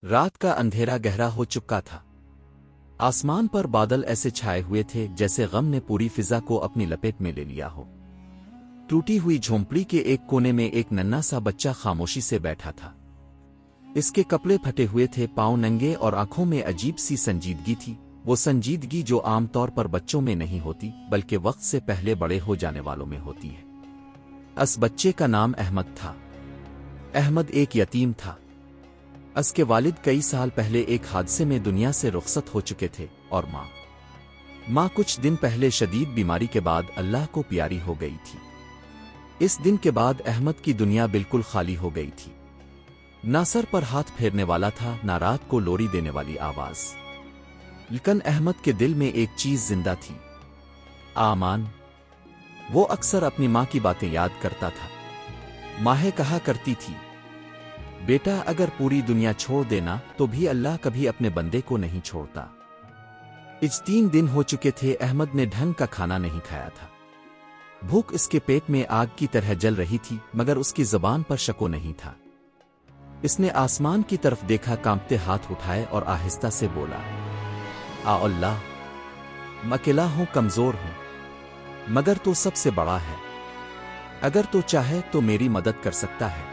रात का अंधेरा गहरा हो चुका था। आसमान पर बादल ऐसे छाए हुए थे जैसे गम ने पूरी फिजा को अपनी लपेट में ले लिया हो। टूटी हुई झोंपड़ी के एक कोने में एक नन्हा सा बच्चा खामोशी से बैठा था। इसके कपड़े फटे हुए थे, पांव नंगे और आंखों में अजीब सी संजीदगी थी। वो संजीदगी जो आमतौर पर बच्चों में नहीं होती बल्कि वक्त से पहले बड़े हो जाने वालों में होती है। उस बच्चे का नाम अहमद था। अहमद एक यतीम था। उसके वालिद कई साल पहले एक हादसे में दुनिया से रुखसत हो चुके थे और माँ कुछ दिन पहले शदीद बीमारी के बाद अल्लाह को प्यारी हो गई थी। इस दिन के बाद अहमद की दुनिया बिल्कुल खाली हो गई थी। ना सर पर हाथ फेरने वाला था, ना रात को लोरी देने वाली आवाज। लेकिन अहमद के दिल में एक चीज जिंदा थी, आमान। वो अक्सर अपनी माँ की बातें याद करता था। माँ कहा करती थी, बेटा अगर पूरी दुनिया छोड़ देना तो भी अल्लाह कभी अपने बंदे को नहीं छोड़ता। इस 3 दिन हो चुके थे, अहमद ने ढंग का खाना नहीं खाया था। भूख इसके पेट में आग की तरह जल रही थी, मगर उसकी जुबान पर शको नहीं था। इसने आसमान की तरफ देखा, कांपते हाथ उठाए और आहिस्ता से बोला, आ अल्लाह, मैं अकेला हूं, कमजोर हूं, मगर तू सबसे बड़ा है। अगर तू चाहे तो मेरी मदद कर सकता है।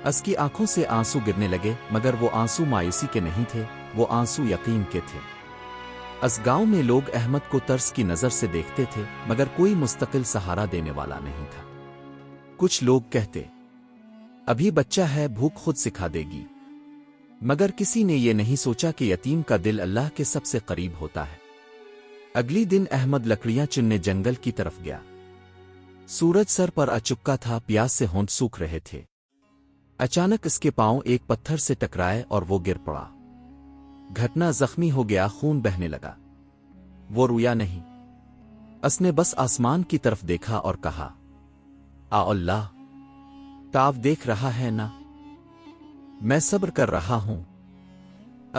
उसकी आंखों से आंसू गिरने लगे, मगर वो आंसू मायूसी के नहीं थे, वो आंसू यकीन के थे। उस गांव में लोग अहमद को तरस की नजर से देखते थे, मगर कोई मुस्तकिल सहारा देने वाला नहीं था। कुछ लोग कहते, अभी बच्चा है, भूख खुद सिखा देगी। मगर किसी ने ये नहीं सोचा कि यतीम का दिल अल्लाह के सबसे करीब होता है। अगली दिन अहमद लकड़ियां चुनने जंगल की तरफ गया। सूरज सर पर आ चुका था, प्यास से होंठ सूख रहे थे। अचानक इसके पांव एक पत्थर से टकराए और वो गिर पड़ा। घटना जख्मी हो गया, खून बहने लगा। वो रोया नहीं। उसने बस आसमान की तरफ देखा और कहा, आ अल्लाह, ताव देख रहा है ना, मैं सब्र कर रहा हूं।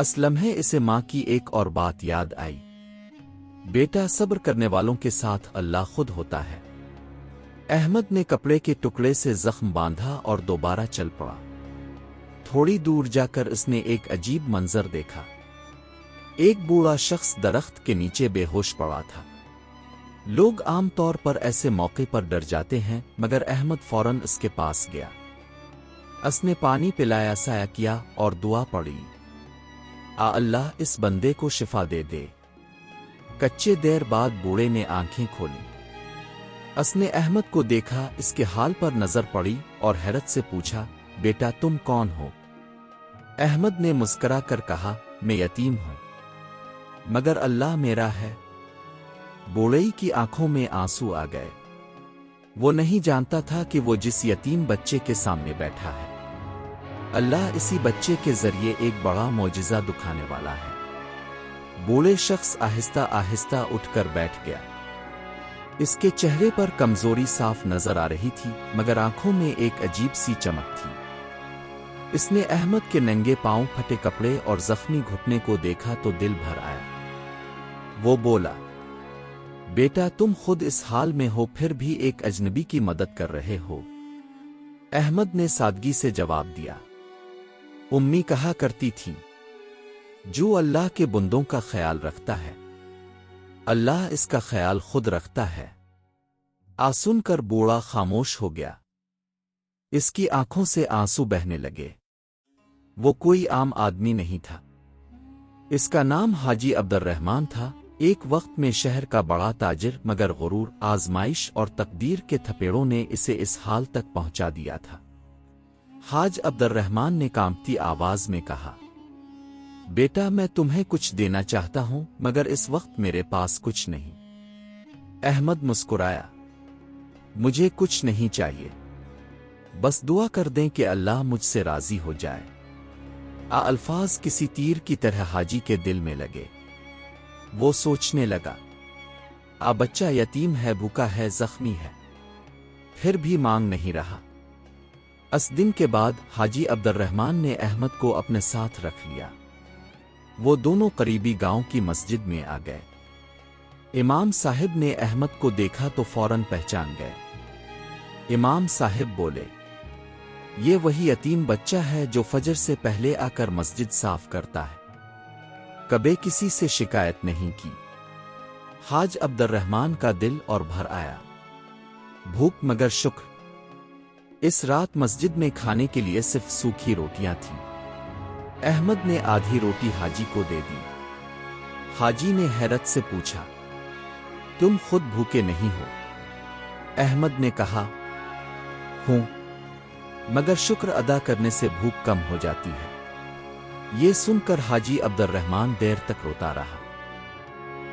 उस लम्हे इसे मां की एक और बात याद आई, बेटा सब्र करने वालों के साथ अल्लाह खुद होता है। अहमद ने कपड़े के टुकड़े से जख्म बांधा और दोबारा चल पड़ा। थोड़ी दूर जाकर उसने एक अजीब मंजर देखा। एक बूढ़ा शख्स दरख्त के नीचे बेहोश पड़ा था। लोग आमतौर पर ऐसे मौके पर डर जाते हैं, मगर अहमद फौरन उसके पास गया। उसने पानी पिलाया, साया किया और दुआ पड़ी, आ अल्लाह, इस बंदे को शिफा दे दे। कच्चे देर बाद बूढ़े ने आंखें खोली। उसने अहमद को देखा, इसके हाल पर नजर पड़ी और हैरत से पूछा, बेटा तुम कौन हो? अहमद ने मुस्करा कर कहा, मैं यतीम हूं, मगर अल्लाह मेरा है। बूढ़े की आंखों में आंसू आ गए। वो नहीं जानता था कि वो जिस यतीम बच्चे के सामने बैठा है, अल्लाह इसी बच्चे के जरिए एक बड़ा मौजिज़ा दिखाने वाला है। बूढ़े शख्स आहिस्ता आहिस्ता उठकर बैठ गया। इसके चेहरे पर कमजोरी साफ नजर आ रही थी, मगर आंखों में एक अजीब सी चमक थी। इसने अहमद के नंगे पांव, फटे कपड़े और जख्मी घुटने को देखा तो दिल भर आया। वो बोला, बेटा तुम खुद इस हाल में हो, फिर भी एक अजनबी की मदद कर रहे हो। अहमद ने सादगी से जवाब दिया, उम्मी कहा करती थी, जो अल्लाह के बंदों का ख्याल रखता है, अल्लाह इसका ख्याल खुद रखता है। आ सुनकर बूढ़ा खामोश हो गया। इसकी आंखों से आंसू बहने लगे। वो कोई आम आदमी नहीं था। इसका नाम हाजी अब्दुर्रहमान था। एक वक्त में शहर का बड़ा ताजिर, मगर गुरूर, आजमाइश और तकदीर के थपेड़ों ने इसे इस हाल तक पहुंचा दिया था। हाज अब्दुर्रहमान ने कांपती आवाज में कहा, बेटा मैं तुम्हें कुछ देना चाहता हूं, मगर इस वक्त मेरे पास कुछ नहीं। अहमद मुस्कुराया, मुझे कुछ नहीं चाहिए, बस दुआ कर दें कि अल्लाह मुझसे राजी हो जाए। अल्फाज किसी तीर की तरह हाजी के दिल में लगे। वो सोचने लगा, बच्चा यतीम है, भूखा है, जख्मी है, फिर भी मांग नहीं रहा। उस दिन के बाद हाजी अब्दुर्रहमान ने अहमद को अपने साथ रख लिया। वो दोनों करीबी गांव की मस्जिद में आ गए। इमाम साहिब ने अहमद को देखा तो फौरन पहचान गए। इमाम साहिब बोले, یہ وہی یتیم بچہ ہے جو فجر سے پہلے آ کر مسجد صاف کرتا ہے، کبھی کسی سے شکایت نہیں کی۔ حاج عبد الرحمن کا دل اور بھر آیا، بھوک مگر شکر۔ اس رات مسجد میں کھانے کے لیے صرف سوکھی روٹیاں تھیں۔ احمد نے آدھی روٹی حاجی کو دے دی۔ حاجی نے حیرت سے پوچھا، تم خود بھوکے نہیں ہو؟ احمد نے کہا، ہوں، مگر شکر ادا کرنے سے بھوک کم ہو جاتی ہے۔ یہ سن کر حاجی عبد الرحمن دیر تک روتا رہا۔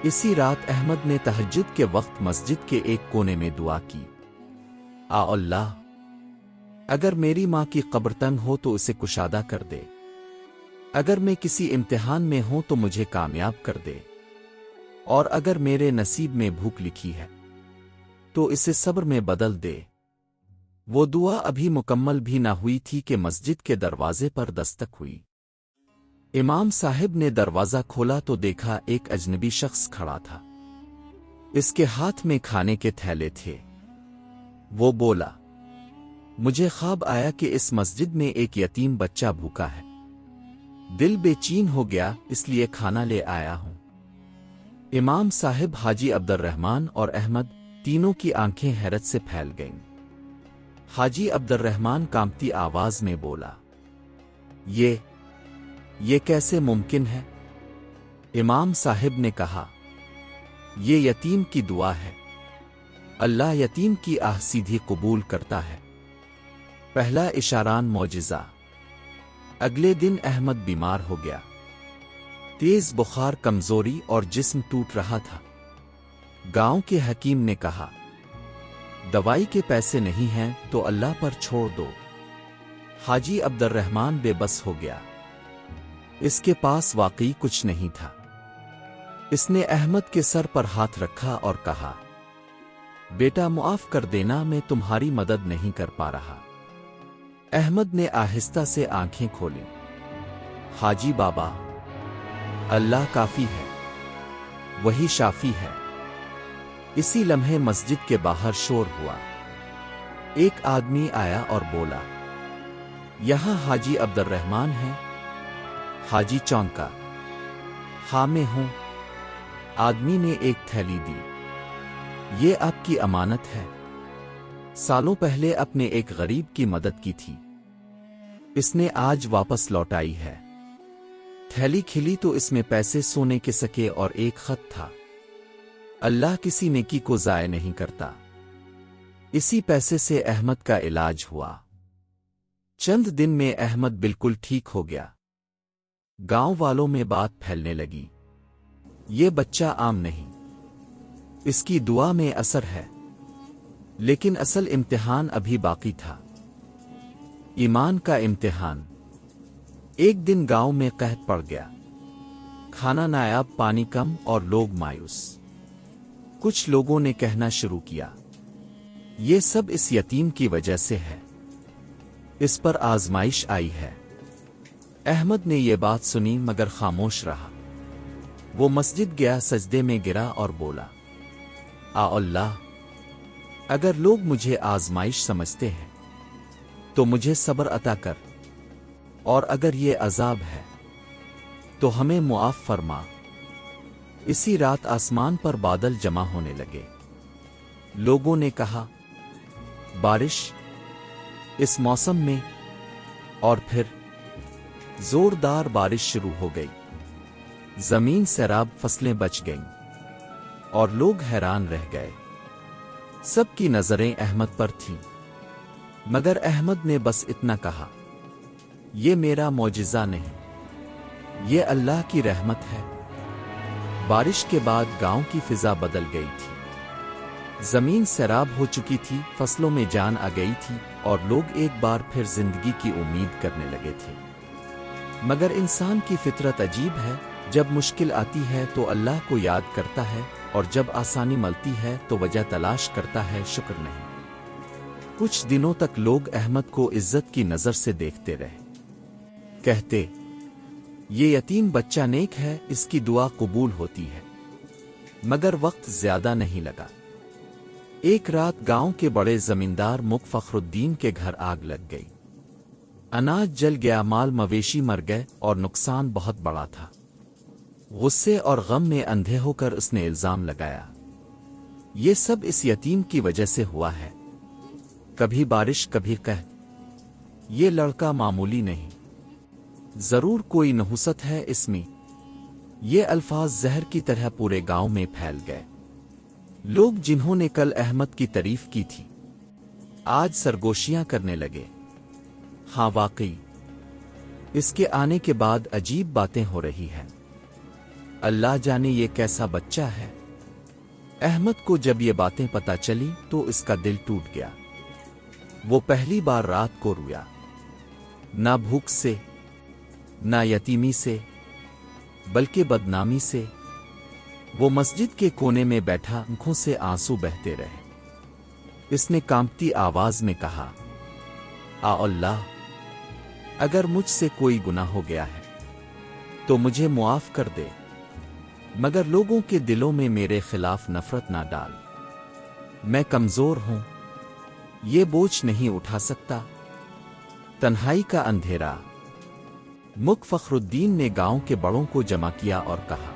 اسی رات احمد نے تہجد کے وقت مسجد کے ایک کونے میں دعا کی، اللہ، اگر میری ماں کی قبر تنگ ہو تو اسے کشادہ کر دے، اگر میں کسی امتحان میں ہوں تو مجھے کامیاب کر دے، اور اگر میرے نصیب میں بھوک لکھی ہے تو اسے صبر میں بدل دے۔ وہ دعا ابھی مکمل بھی نہ ہوئی تھی کہ مسجد کے دروازے پر دستک ہوئی۔ امام صاحب نے دروازہ کھولا تو دیکھا ایک اجنبی شخص کھڑا تھا۔ اس کے ہاتھ میں کھانے کے تھیلے تھے۔ وہ بولا، مجھے خواب آیا کہ اس مسجد میں ایک یتیم بچہ بھوکا ہے، دل بے چین ہو گیا، اس لیے کھانا لے آیا ہوں۔ امام صاحب، حاجی عبد الرحمن اور احمد تینوں کی آنکھیں حیرت سے پھیل گئیں۔ حاجی عبد الرحمن کانپتی آواز میں بولا، یہ کیسے ممکن ہے؟ امام صاحب نے کہا، یہ یتیم کی دعا ہے، اللہ یتیم کی آہ سیدھی قبول کرتا ہے۔ پہلا اشاران معجزہ۔ اگلے دن احمد بیمار ہو گیا، تیز بخار، کمزوری اور جسم ٹوٹ رہا تھا۔ گاؤں کے حکیم نے کہا، دوائی کے پیسے نہیں ہیں تو اللہ پر چھوڑ دو۔ حاجی عبد الرحمن بے بس ہو گیا، اس کے پاس واقعی کچھ نہیں تھا۔ اس نے احمد کے سر پر ہاتھ رکھا اور کہا، بیٹا معاف کر دینا، میں تمہاری مدد نہیں کر پا رہا۔ احمد نے آہستہ سے آنکھیں کھولیں۔ حاجی بابا، اللہ کافی ہے، وہی شافی ہے۔ اسی لمحے مسجد کے باہر شور ہوا۔ ایک آدمی آیا اور بولا، یہاں حاجی عبد الرحمن ہیں؟ حاجی چونکا، ہاں میں ہوں۔ آدمی نے ایک تھیلی دی، یہ آپ کی امانت ہے، سالوں پہلے اپنے ایک غریب کی مدد کی تھی، اس نے آج واپس لوٹائی ہے۔ تھیلی کھلی تو اس میں پیسے، سونے کے سکے اور ایک خط تھا، اللہ کسی نیکی کو ضائع نہیں کرتا۔ اسی پیسے سے احمد کا علاج ہوا۔ چند دن میں احمد بالکل ٹھیک ہو گیا۔ گاؤں والوں میں بات پھیلنے لگی، یہ بچہ عام نہیں، اس کی دعا میں اثر ہے۔ لیکن اصل امتحان ابھی باقی تھا، ایمان کا امتحان۔ ایک دن گاؤں میں قحط پڑ گیا، کھانا نایاب، پانی کم اور لوگ مایوس۔ کچھ لوگوں نے کہنا شروع کیا، یہ سب اس یتیم کی وجہ سے ہے، اس پر آزمائش آئی ہے۔ احمد نے یہ بات سنی مگر خاموش رہا۔ وہ مسجد گیا، سجدے میں گرا اور بولا، اللہ، اگر لوگ مجھے آزمائش سمجھتے ہیں تو مجھے صبر عطا کر، اور اگر یہ عذاب ہے تو ہمیں معاف فرما۔ اسی رات آسمان پر بادل جمع ہونے لگے۔ لوگوں نے کہا، بارش اس موسم میں؟ اور پھر زوردار بارش شروع ہو گئی، زمین سیراب، فصلیں بچ گئیں، اور لوگ حیران رہ گئے۔ سب کی نظریں احمد پر تھیں، مگر احمد نے بس اتنا کہا، یہ میرا معجزہ نہیں، یہ اللہ کی رحمت ہے۔ بارش کے بعد گاؤں کی فضا بدل گئی تھی، زمین سیراب ہو چکی تھی، فصلوں میں جان آ گئی تھی، اور لوگ ایک بار پھر زندگی کی امید کرنے لگے تھے۔ مگر انسان کی فطرت عجیب ہے، جب مشکل آتی ہے تو اللہ کو یاد کرتا ہے، اور جب آسانی ملتی ہے تو وجہ تلاش کرتا ہے، شکر نہیں۔ کچھ دنوں تک لوگ احمد کو عزت کی نظر سے دیکھتے رہے، کہتے، یہ یتیم بچہ نیک ہے، اس کی دعا قبول ہوتی ہے۔ مگر وقت زیادہ نہیں لگا۔ ایک رات گاؤں کے بڑے زمیندار مک فخر الدین کے گھر آگ لگ گئی۔ अनाज जल गया, माल मवेशी मर गए और नुकसान बहुत बड़ा था। गुस्से और गम में अंधे होकर उसने इल्जाम लगाया, ये सब इस यतीम की वजह से हुआ है। कभी बारिश कभी कहर, ये लड़का मामूली नहीं, जरूर कोई नहुसत है इसमें। ये अल्फाज जहर की तरह पूरे गांव में फैल गए। लोग जिन्होंने कल अहमद की तारीफ की थी आज सरगोशियां करने लगे। हाँ वाकई इसके आने के बाद अजीब बातें हो रही हैं। अल्लाह जाने ये कैसा बच्चा है। अहमद को जब ये बातें पता चली तो इसका दिल टूट गया। वो पहली बार रात को रोया, ना भूख से ना यतीमी से बल्कि बदनामी से। वो मस्जिद के कोने में बैठा, आंखों से आंसू बहते रहे। इसने कांपती आवाज में कहा, आ अल्लाह, अगर मुझसे कोई गुनाह हो गया है तो मुझे मुआफ कर दे, मगर लोगों के दिलों में मेरे खिलाफ नफरत ना डाल। मैं कमजोर हूं, ये बोझ नहीं उठा सकता। तन्हाई का अंधेरा। मुक फखरुद्दीन ने गांव के बड़ों को जमा किया और कहा,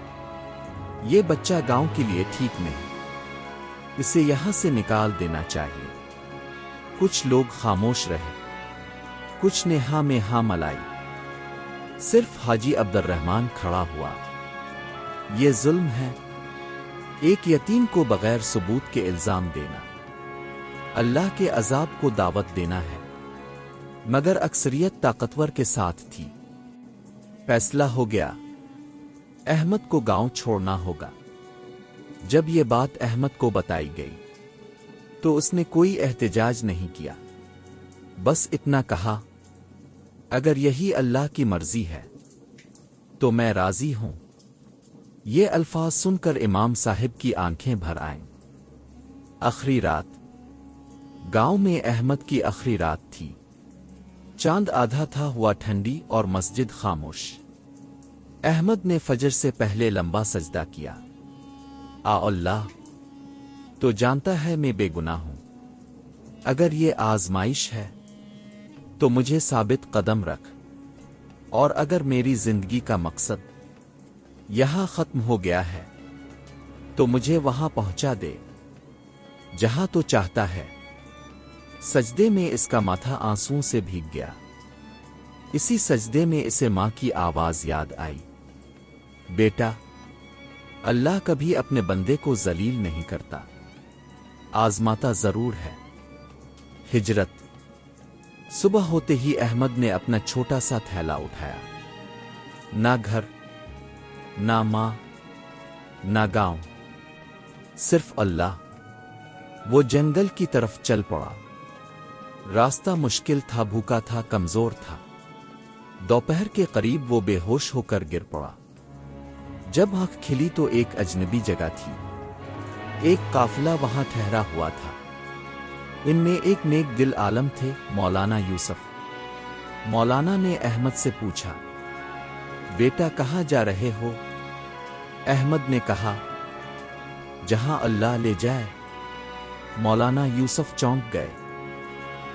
ये बच्चा गांव के लिए ठीक नहीं, इसे यहां से निकाल देना चाहिए। कुछ लोग खामोश रहे, कुछ ने हाँ में हाँ मलाई। सिर्फ हाजी अब्दुर्रहमान खड़ा हुआ। ये जुल्म है, एक यतीम को बगैर सबूत के इल्जाम देना, अल्लाह के अजाब को दावत देना है। मगर अक्सरियत ताकतवर के साथ थी। फैसला हो गया, अहमद को गांव छोड़ना होगा। जब ये बात अहमद को बताई गई तो उसने कोई एहतजाज नहीं किया, बस इतना कहा, अगर यही अल्लाह की मर्जी है तो मैं राजी हूं। ये अल्फाज सुनकर इमाम साहिब की आंखें भर आईं। आखिरी रात। गांव में अहमद की आखिरी रात थी। चांद आधा था, हुआ ठंडी और मस्जिद खामोश। अहमद ने फजर से पहले लंबा सजदा किया। आ अल्लाह, तो जानता है मैं बेगुनाह हूं। अगर ये आजमाइश है तो मुझे साबित कदम रख, और अगर मेरी जिंदगी का मकसद यहां खत्म हो गया है तो मुझे वहां पहुंचा दे जहां तो चाहता है। सजदे में इसका माथा आंसुओं से भीग गया। इसी सजदे में इसे मां की आवाज याद आई, बेटा, अल्लाह कभी अपने बंदे को जलील नहीं करता, आजमाता जरूर है। हिजरत। सुबह होते ही अहमद ने अपना छोटा सा थैला उठाया। ना घर, ना मां, ना गांव, सिर्फ अल्लाह। वो जंगल की तरफ चल पड़ा। रास्ता मुश्किल था, भूखा था, कमजोर था। दोपहर के करीब वो बेहोश होकर गिर पड़ा। जब आंख खिली तो एक अजनबी जगह थी। एक काफिला वहां ठहरा हुआ था। इनमें एक नेक दिल आलम थे, मौलाना यूसुफ। मौलाना ने अहमद से पूछा, बेटा कहाँ जा रहे हो? अहमद ने कहा, जहां अल्लाह ले जाए। मौलाना यूसुफ चौंक गए।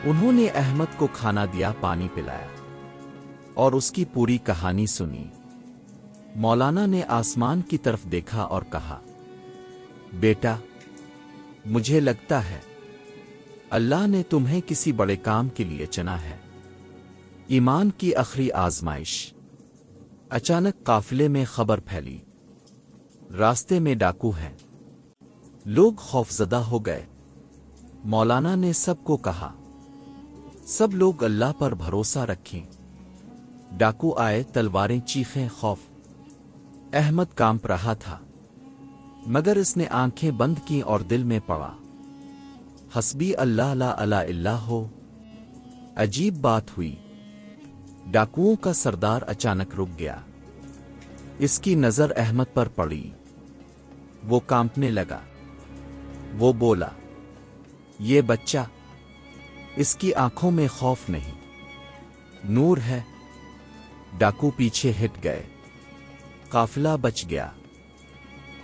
उन्होंने अहमद को खाना दिया, पानी पिलाया और उसकी पूरी कहानी सुनी। मौलाना ने आसमान की तरफ देखा और कहा, बेटा, मुझे लगता है अल्लाह ने तुम्हें किसी बड़े काम के लिए चुना है। ईमान की आखिरी आजमाइश। अचानक काफिले में खबर फैली, रास्ते में डाकू हैं। लोग खौफजदा हो गए। मौलाना ने सबको कहा, सब लोग अल्लाह पर भरोसा रखें। डाकू आए, तलवारें चीखें, खौफ। अहमद कांप रहा था, मगर इसने आंखें बंद की और दिल में पड़ा, हस्बी अल्लाह ला इलाहा इल्ला हो। अजीब बात हुई। डाकुओं का सरदार अचानक रुक गया। इसकी नजर अहमद पर पड़ी। वो कांपने लगा। वो बोला, ये बच्चा, इसकी आंखों में खौफ नहीं, नूर है। डाकू पीछे हट गए। काफिला बच गया।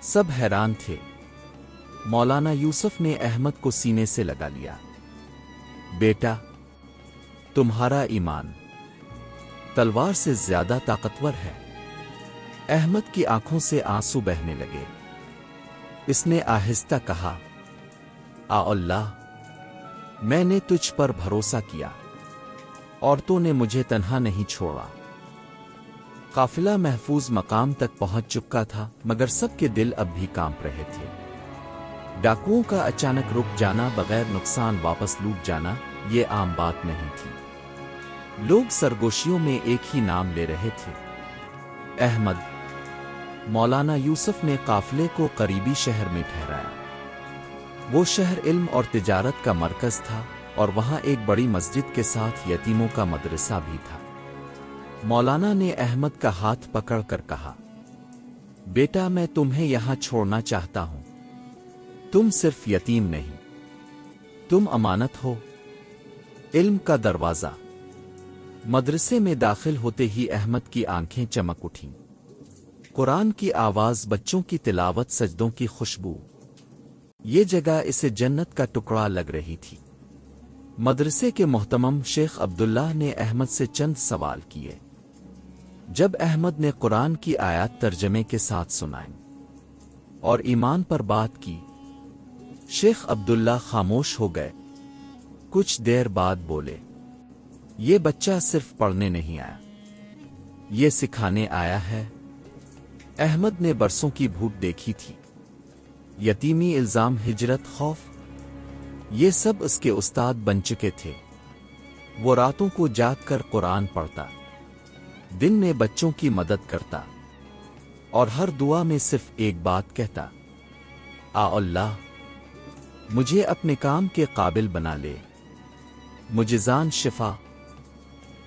सब हैरान थे। मौलाना यूसुफ ने अहमद को सीने से लगा लिया। बेटा, तुम्हारा ईमान تلوار سے زیادہ طاقتور ہے۔ احمد کی آنکھوں سے آنسو بہنے لگے۔ اس نے آہستہ کہا، اللہ، میں نے تجھ پر بھروسہ کیا اور تو نے مجھے تنہا نہیں چھوڑا۔ قافلہ محفوظ مقام تک پہنچ چکا تھا، مگر سب کے دل اب بھی کانپ رہے تھے۔ ڈاکوؤں کا اچانک رک جانا، بغیر نقصان واپس لوٹ جانا، یہ عام بات نہیں تھی۔ لوگ سرگوشیوں میں ایک ہی نام لے رہے تھے، احمد۔ مولانا یوسف نے قافلے کو قریبی شہر میں ٹھہرایا۔ وہ شہر علم اور تجارت کا مرکز تھا، اور وہاں ایک بڑی مسجد کے ساتھ یتیموں کا مدرسہ بھی تھا۔ مولانا نے احمد کا ہاتھ پکڑ کر کہا، بیٹا، میں تمہیں یہاں چھوڑنا چاہتا ہوں۔ تم صرف یتیم نہیں، تم امانت ہو۔ علم کا دروازہ۔ مدرسے میں داخل ہوتے ہی احمد کی آنکھیں چمک اٹھیں۔ قرآن کی آواز، بچوں کی تلاوت، سجدوں کی خوشبو، یہ جگہ اسے جنت کا ٹکڑا لگ رہی تھی۔ مدرسے کے محتمم شیخ عبداللہ نے احمد سے چند سوال کیے۔ جب احمد نے قرآن کی آیات ترجمے کے ساتھ سنائیں اور ایمان پر بات کی، شیخ عبداللہ خاموش ہو گئے۔ کچھ دیر بعد بولے، یہ بچہ صرف پڑھنے نہیں آیا، یہ سکھانے آیا ہے۔ احمد نے برسوں کی بھوک دیکھی تھی، یتیمی، الزام، ہجرت، خوف، یہ سب اس کے استاد بن چکے تھے۔ وہ راتوں کو جاگ کر قرآن پڑھتا، دن میں بچوں کی مدد کرتا، اور ہر دعا میں صرف ایک بات کہتا، اللہ، مجھے اپنے کام کے قابل بنا لے، مجزان شفا۔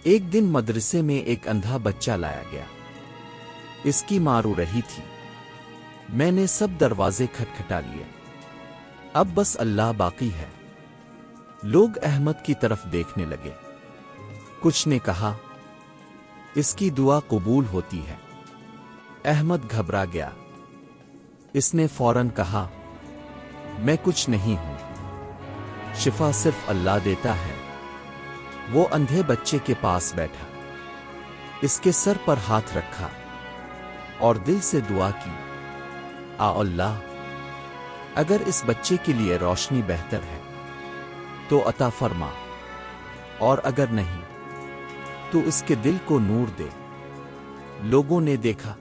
ایک دن مدرسے میں ایک اندھا بچہ لایا گیا۔ اس کی ماں رو رہی تھی۔ میں نے سب دروازے کھٹکھٹا لیے، اب بس اللہ باقی ہے۔ لوگ احمد کی طرف دیکھنے لگے۔ کچھ نے کہا، اس کی دعا قبول ہوتی ہے۔ احمد گھبرا گیا۔ اس نے فوراً کہا، میں کچھ نہیں ہوں، شفا صرف اللہ دیتا ہے۔ وہ اندھے بچے کے پاس بیٹھا، اس کے سر پر ہاتھ رکھا اور دل سے دعا کی، اللہ، اگر اس بچے کے لیے روشنی بہتر ہے تو عطا فرما، اور اگر نہیں تو اس کے دل کو نور دے۔ لوگوں نے دیکھا۔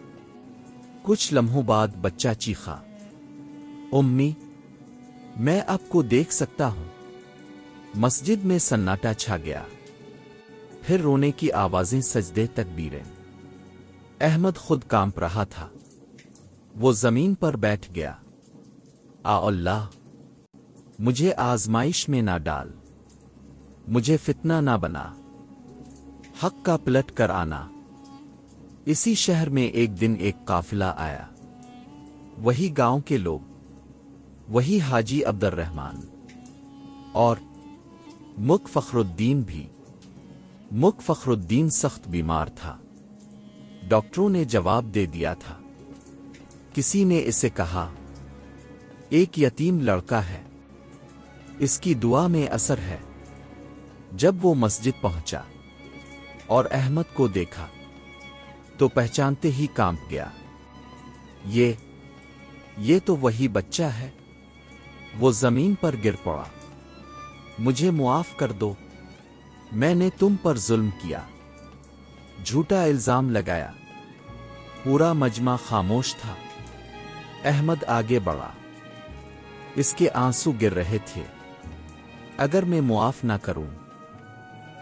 کچھ لمحوں بعد بچہ چیخا، امی، میں آپ کو دیکھ سکتا ہوں۔ مسجد میں سناٹا چھا گیا، پھر رونے کی آوازیں، سجدے، تکبیریں۔ احمد خود کانپ رہا تھا۔ وہ زمین پر بیٹھ گیا۔ اللہ، مجھے آزمائش میں نہ ڈال، مجھے فتنہ نہ بنا، حق کا پلٹ کر آنا۔ اسی شہر میں ایک دن ایک قافلہ آیا، وہی گاؤں کے لوگ، وہی حاجی عبد الرحمن، اور مک فخر الدین بھی۔ مک فخر الدین سخت بیمار تھا، ڈاکٹروں نے جواب دے دیا تھا۔ کسی نے اسے کہا، ایک یتیم لڑکا ہے، اس کی دعا میں اثر ہے۔ جب وہ مسجد پہنچا اور احمد کو دیکھا تو پہچانتے ہی کانپ گیا۔ یہ تو وہی بچہ ہے۔ وہ زمین پر گر پڑا، مجھے معاف کر دو، میں نے تم پر ظلم کیا، جھوٹا الزام لگایا۔ پورا مجمع خاموش تھا۔ احمد آگے بڑھا، اس کے آنسو گر رہے تھے۔ اگر میں معاف نہ کروں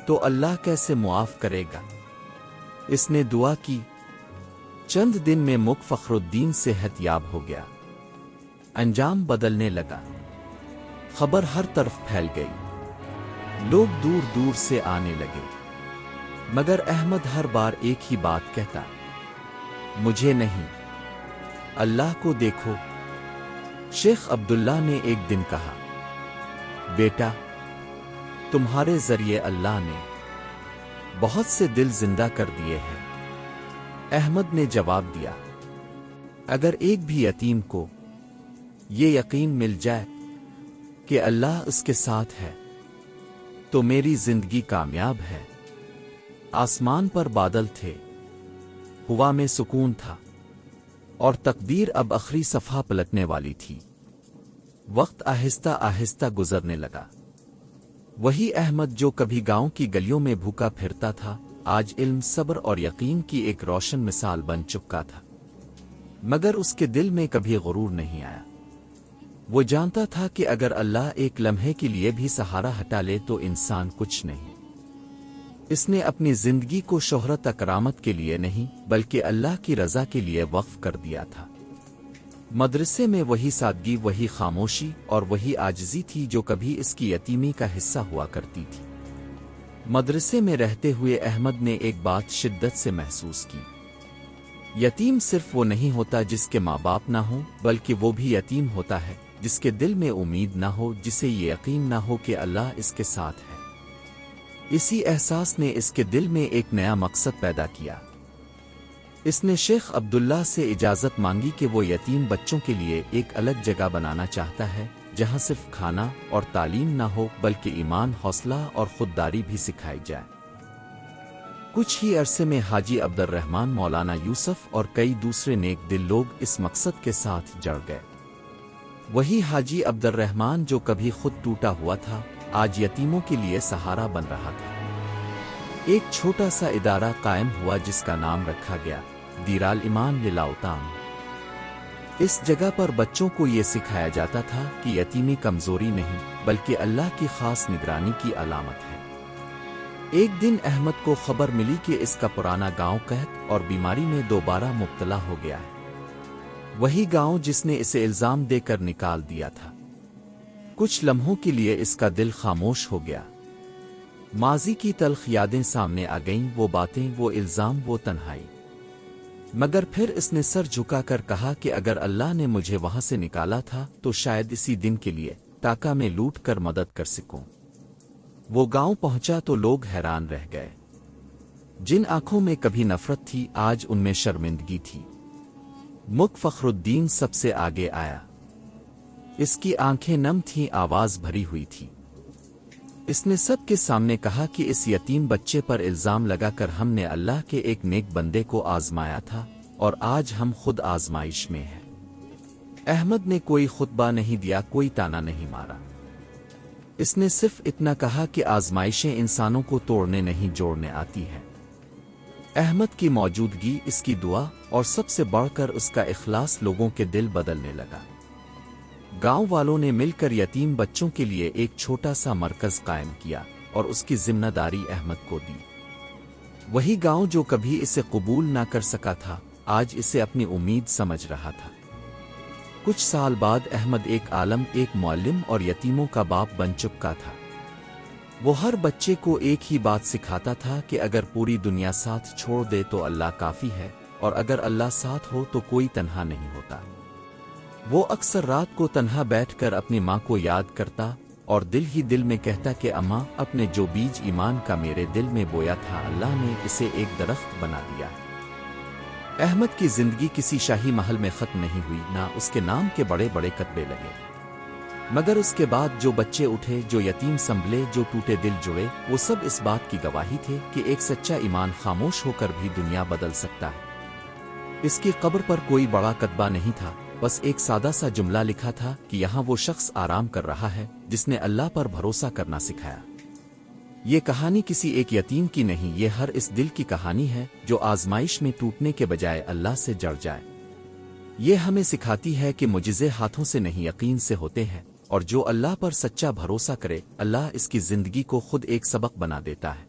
تو اللہ کیسے معاف کرے گا؟ اس نے دعا کی۔ چند دن میں مک فخر الدین صحت یاب ہو گیا، انجام بدلنے لگا۔ خبر ہر طرف پھیل گئی، لوگ دور دور سے آنے لگے، مگر احمد ہر بار ایک ہی بات کہتا، مجھے نہیں، اللہ کو دیکھو۔ شیخ عبداللہ نے ایک دن کہا، بیٹا، تمہارے ذریعے اللہ نے بہت سے دل زندہ کر دیے ہیں۔ احمد نے جواب دیا، اگر ایک بھی یتیم کو یہ یقین مل جائے کہ اللہ اس کے ساتھ ہے تو میری زندگی کامیاب ہے۔ आसमान पर बादल थे, हवा में सुकून था, और तकदीर अब आखिरी सफ़ा पलटने वाली थी। वक्त आहिस्ता आहिस्ता गुजरने लगा। वही अहमद जो कभी गांव की गलियों में भूखा फिरता था, आज इल्म, सब्र और यकीन की एक रोशन मिसाल बन चुका था। मगर उसके दिल में कभी गुरूर नहीं आया। वो जानता था कि अगर अल्लाह एक लम्हे के लिए भी सहारा हटा ले तो इंसान कुछ नहीं। इसने अपनी जिंदगी को शोहरत करामत के लिए नहीं बल्कि अल्लाह की रजा के लिए वक्फ कर दिया था। मदरसे में वही सादगी, वही खामोशी और वही आजिज़ी थी जो कभी इसकी यतीमी का हिस्सा हुआ करती थी। मदरसे में रहते हुए अहमद ने एक बात शिद्दत से महसूस की। यतीम सिर्फ वो नहीं होता जिसके माँ बाप ना हो, बल्कि वो भी यतीम होता है जिसके दिल में उम्मीद ना हो, जिसे ये यकीन ना हो कि अल्लाह इसके साथ है। इसी एहसास ने इसके दिल में एक नया मकसद पैदा किया। इसने शेख अब्दुल्ला से इजाज़त मांगी कि वो यतीम बच्चों के लिए एक अलग जगह बनाना चाहता है, जहाँ सिर्फ खाना और तालीम ना हो बल्कि ईमान, हौसला और खुददारी भी सिखाई जाए। कुछ ही अरसे में हाजी अब्दुर्रहमान, मौलाना यूसुफ और कई दूसरे नेक दिल लोग इस मकसद के साथ जड़ गए। वही हाजी अब्दुर्रहमान जो कभी खुद टूटा हुआ था, आज यतीमों के लिए सहारा बन रहा था। एक छोटा सा इदारा कायम हुआ जिसका नाम रखा गया दीराल ईमान लिलाउताम। इस जगह पर बच्चों को ये सिखाया जाता था कि यतीमी कमजोरी नहीं बल्कि अल्लाह की खास निगरानी की अलामत है। एक दिन अहमद को खबर मिली कि इसका पुराना गांव कहत और बीमारी में दोबारा मुब्तला हो गया है। वही गांव जिसने इसे इल्जाम देकर निकाल दिया था। कुछ लम्हों के लिए इसका दिल खामोश हो गया। माजी की तल्ख यादें सामने आ गईं, वो बातें, वो इल्जाम, वो तन्हाई। मगर फिर इसने सर झुकाकर कहा कि अगर अल्लाह ने मुझे वहां से निकाला था तो शायद इसी दिन के लिए टाका में लूट कर मदद कर सकूं। वो गांव पहुंचा तो लोग हैरान रह गए। जिन आंखों में कभी नफरत थी, आज उनमें शर्मिंदगी थी। मुक फखरुद्दीन सबसे आगे आया। इसकी आंखें नम थीं, आवाज भरी हुई थी। इसने सबके सामने कहा कि इस यतीम बच्चे पर इल्जाम लगाकर हमने अल्लाह के एक नेक बंदे को आजमाया था और आज हम खुद आजमाइश में हैं। अहमद ने कोई खुतबा नहीं दिया, कोई ताना नहीं मारा। इसने सिर्फ इतना कहा कि आजमाइशें इंसानों को तोड़ने नहीं जोड़ने आती हैं। अहमद की मौजूदगी, इसकी दुआ और सबसे बढ़कर उसका इखलास लोगों के दिल बदलने लगा। गांव वालों ने मिलकर यतीम बच्चों के लिए एक छोटा सा मरकज कायम किया और उसकी जिम्मेदारी अहमद को दी। वही गांव जो कभी इसे कबूल ना कर सका था, आज इसे अपनी उम्मीद समझ रहा था। कुछ साल बाद अहमद एक आलम, एक मुअल्लिम और यतीमों का बाप बन चुका था। वो हर बच्चे को एक ही बात सिखाता था कि अगर पूरी दुनिया साथ छोड़ दे तो अल्लाह काफी है, और अगर अल्लाह साथ हो तो कोई तन्हा नहीं होता। वो अक्सर रात को तन्हा बैठकर अपनी माँ को याद करता और दिल ही दिल में कहता कि अम्मा, अपने जो बीज ईमान का मेरे दिल में बोया था, अल्लाह ने इसे एक दरख्त बना दिया। अहमद की जिंदगी किसी शाही महल में खत्म नहीं हुई, ना उसके नाम के बड़े बड़े कतबे लगे। मगर उसके बाद जो बच्चे उठे, जो यतीम संभले, जो टूटे दिल जुड़े, वो सब इस बात की गवाही थे कि एक सच्चा ईमान खामोश होकर भी दुनिया बदल सकता है। इसकी कब्र पर कोई बड़ा कतबा नहीं था, बस एक सादा सा जुमला लिखा था कि यहाँ वो शख्स आराम कर रहा है जिसने अल्लाह पर भरोसा करना सिखाया। ये कहानी किसी एक यतीम की नहीं, ये हर इस दिल की कहानी है जो आजमाइश में टूटने के बजाय अल्लाह से जड़ जाए। ये हमें सिखाती है कि मुजिज़े हाथों से नहीं यकीन से होते हैं, और जो अल्लाह पर सच्चा भरोसा करे, अल्लाह इसकी जिंदगी को खुद एक सबक बना देता है।